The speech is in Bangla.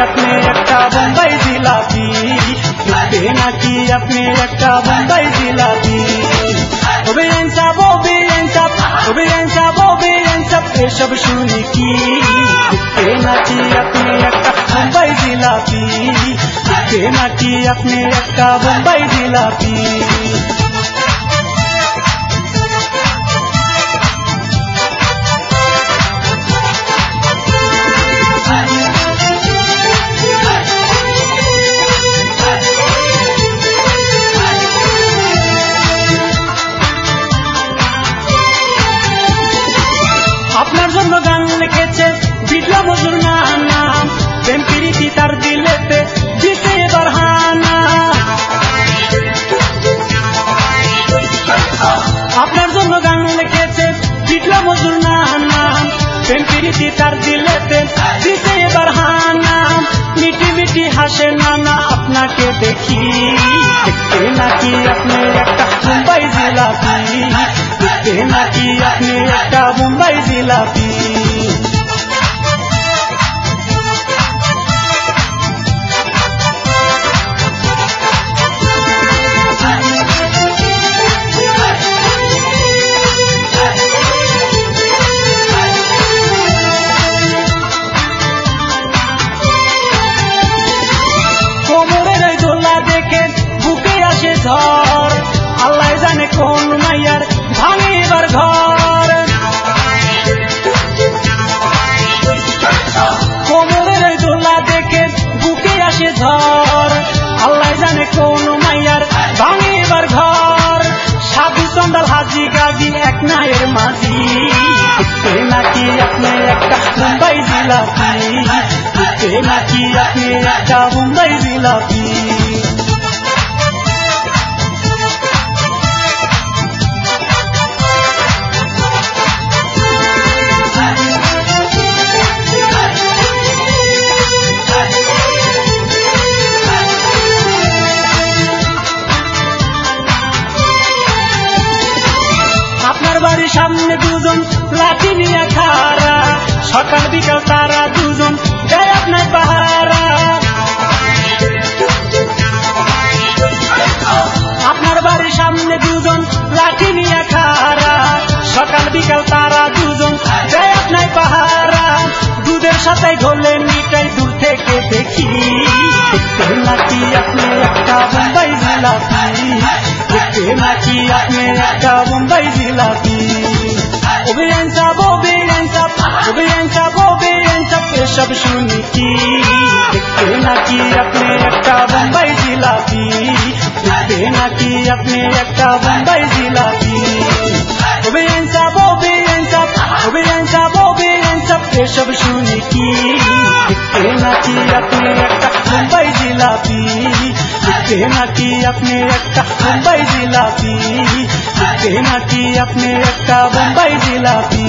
আপনি একটা বোম্বাই জিলাপি, দেখতে নাকি আপনি একটা বোম্বাই জিলাপি। এসব শুনি কি, দেখতে নাকি আপনি একটা বোম্বাই জিলাপি, দেখতে নাকি আপনি একটা বোম্বাই জিলাপি। আপনার জন্য গান লিখেছে বিটলা মজুর নানা, প্রেম প্রীতি তার দিলেতে দিতে এবার হানা। আপনার জন্য গান লিখেছে বিটলা মজুর নানা, প্রেম প্রীতি তার দিলেতে দিতে এবার হানা। মিটি মিটি হাসে নানা আপনাকে দেখি, দেখতে নাকি আপনি একটা মুম্বাই জিলাপি, দেখতে নাকি আপনি একটা মুম্বাই জিলাপি। কোমরের এই দোলা দেখে বুকে আসে ঝড়, আল্লাহ জানে কোন মাইয়ার ভাঙে এবার ঘর। কোমরের এই দোলা দেখে বুকে আসে ঝড়, আল্লাহ জানে কোন মাইয়ার ভাঙে এবার ঘর। সাধু চন্দাল হাজি গাজি এক নায়ের মাঝি, দেখতে নাকি আপনি একটা মুম্বাই জিলাপি, দেখতে নাকি আপনি একটা মুম্বাই জিলাপি। আপনার বাড়ির সামনে দুজন লাঠি নিয়ে খাড়া, সকাল বিকাল তারা দুজন দেয় আপনার পাহারা। আপনার বাড়ির সামনে দুজন লাঠি নিয়ে খাড়া, সকাল বিকাল তারা দুজন দেয় আপনার পাহারা। দুধের সাথে ঢোলে মিটাই দূর থেকে দেখি, দেখতে নাকি আপনি একটা বোম্বাই জিলাপি, দেখতে নাকি আপনি একটা বোম্বাই জিলাপি। এসব শুনি কি, দেখতে নাকি আপনি একটা বোম্বাই জিলাপি, দেখতে নাকি আপনি একটা বোম্বাই জিলাপি। এসব শুনি কি, দেখতে নাকি আপনি একটা বোম্বাই জিলাপি, দেখতে নাকি আপনি একটা বোম্বাই জিলাপি, দেখতে নাকি আপনি একটা বোম্বাই জিলাপি।